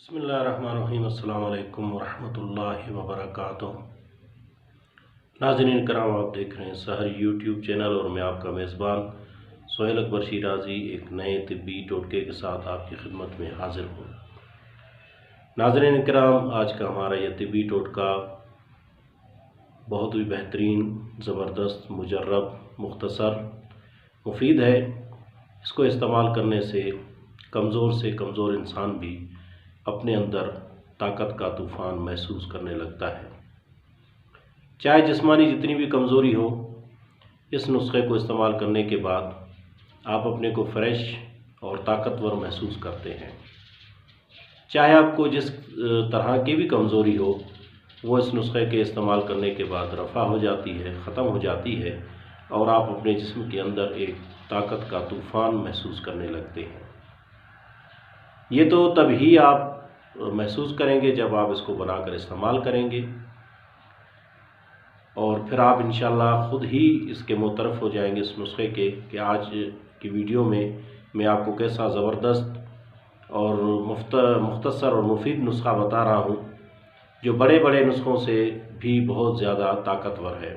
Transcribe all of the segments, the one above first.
बिस्मिल्लाहिर्रहमानिर्रहीम। अस्सलाम वालेकुम वरहमतुल्लाहि वबरकातुह। नाज़रीन कराम, आप देख रहे हैं सहर यूट्यूब चैनल और मैं आपका मेज़बान सोहेल अकबर शिराजी एक नए तिब्बी टोटके के साथ आपकी खिदमत में हाजिर हूँ। नाज़रीन कराम, आज का हमारा यह तिब्बी टोटका बहुत ही बेहतरीन, ज़बरदस्त, मुजर्रब, मुख्तसर, मुफीद है। इसको इस्तेमाल करने से कमज़ोर इंसान भी अपने अंदर ताकत का तूफ़ान महसूस करने लगता है। चाहे जिस्मानी जितनी भी कमज़ोरी हो, इस नुस्खे को इस्तेमाल करने के बाद आप अपने को फ्रेश और ताकतवर महसूस करते हैं। चाहे आपको जिस तरह की भी कमज़ोरी हो, वो इस नुस्खे के इस्तेमाल करने के बाद रफ़ा हो जाती है, ख़त्म हो जाती है और आप अपने जिस्म के अंदर एक ताकत का तूफ़ान महसूस करने लगते हैं। ये तो तभी आप महसूस करेंगे जब आप इसको बनाकर इस्तेमाल करेंगे और फिर आप इंशाअल्लाह ख़ुद ही इसके मुतरफ़ हो जाएंगे इस नुस्खे के कि आज की वीडियो में मैं आपको कैसा ज़बरदस्त और मुख्तसर और मुफीद नुस्खा बता रहा हूँ, जो बड़े बड़े नुस्खों से भी बहुत ज़्यादा ताकतवर है।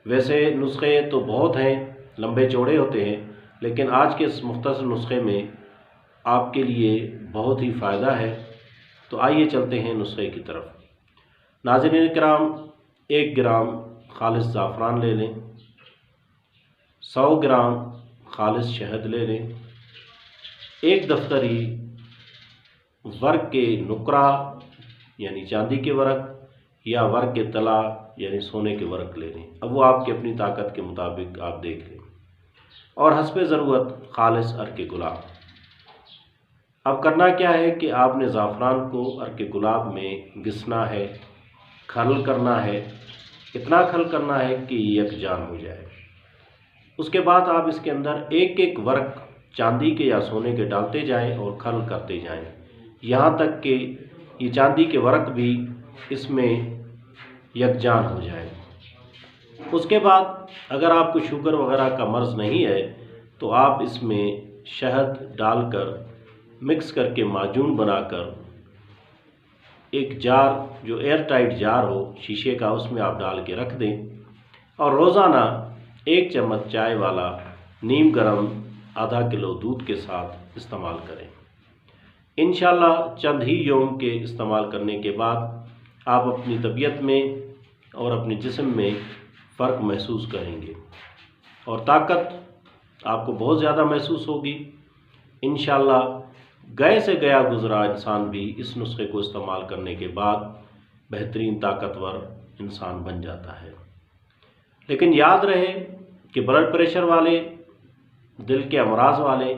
वैसे नुस्खे तो बहुत हैं, लंबे चौड़े होते हैं, लेकिन आज के इस मुख्तसर नुस्खे में आपके लिए बहुत ही फ़ायदा है। तो आइए चलते हैं नुस्खे की तरफ। नाज़रीन किराम, 1 ग्राम खालिस ज़ाफ़रान ले लें, 100 ग्राम खालिस शहद ले लें, 1 दफ्तरी वर्क के नुकरा यानी चांदी के वर्क या वर्क के तला यानी सोने के वर्क ले लें। अब वो आपकी अपनी ताकत के मुताबिक आप देख लें। और हस्बे ज़रूरत खालिस अर्क गुलाब। अब करना क्या है कि आपने ज़ाफ़रान को अर्क गुलाब में घिसना है, खल करना है, इतना खल करना है कि यकजान हो जाए। उसके बाद आप इसके अंदर एक एक वर्क चांदी के या सोने के डालते जाएं और खल करते जाएं, यहाँ तक कि ये चांदी के वर्क भी इसमें यकजान हो जाए। उसके बाद अगर आपको शुगर वगैरह का मर्ज़ नहीं है तो आप इसमें शहद डालकर मिक्स करके माजून बनाकर एक जार, जो एयर टाइट जार हो शीशे का, उसमें आप डाल के रख दें और रोज़ाना 1 चम्मच चाय वाला नीम गरम आधा किलो दूध के साथ इस्तेमाल करें। इंशाअल्लाह चंद ही यौम के इस्तेमाल करने के बाद आप अपनी तबीयत में और अपने जिस्म में फ़र्क महसूस करेंगे और ताकत आपको बहुत ज़्यादा महसूस होगी। इंशाअल्लाह गए से गया गुज़रा इंसान भी इस नुस्खे को इस्तेमाल करने के बाद बेहतरीन ताकतवर इंसान बन जाता है। लेकिन याद रहे कि ब्लड प्रेशर वाले, दिल के अमराज वाले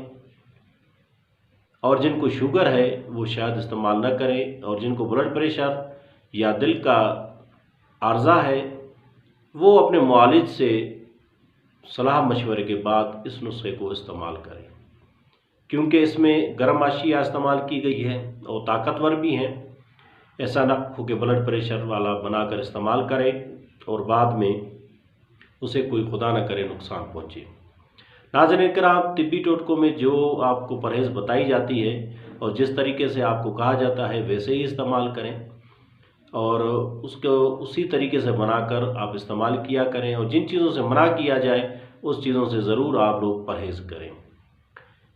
और जिनको शुगर है वो शायद इस्तेमाल न करें, और जिनको ब्लड प्रेशर या दिल का आर्ज़ा है वो अपने मुआलिज से सलाह मशवरे के बाद इस नुस्खे को इस्तेमाल करें, क्योंकि इसमें गर्म अशिया इस्तेमाल की गई है और ताकतवर भी हैं। ऐसा ना हो कि ब्लड प्रेशर वाला बनाकर इस्तेमाल करें और बाद में उसे कोई खुदा न करे नुकसान पहुँचे। नाज़रीन किराम, तिब्बी टोटकों में जो आपको परहेज़ बताई जाती है और जिस तरीके से आपको कहा जाता है वैसे ही इस्तेमाल करें और उसको उसी तरीके से बनाकर आप इस्तेमाल किया करें, और जिन चीज़ों से मना किया जाए उस चीज़ों से ज़रूर आप लोग परहेज़ करें।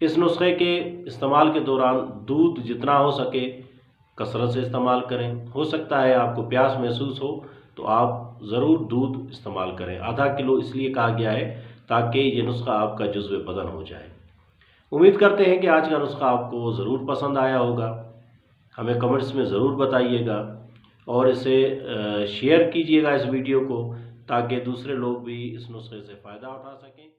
इस नुस्खे के इस्तेमाल के दौरान दूध जितना हो सके कसरत से इस्तेमाल करें। हो सकता है आपको प्यास महसूस हो तो आप ज़रूर दूध इस्तेमाल करें। आधा किलो इसलिए कहा गया है ताकि ये नुस्खा आपका जुज़्व बदन हो जाए। उम्मीद करते हैं कि आज का नुस्खा आपको ज़रूर पसंद आया होगा। हमें कमेंट्स में ज़रूर बताइएगा और इसे शेयर कीजिएगा इस वीडियो को, ताकि दूसरे लोग भी इस नुस्खे से फ़ायदा उठा सकें।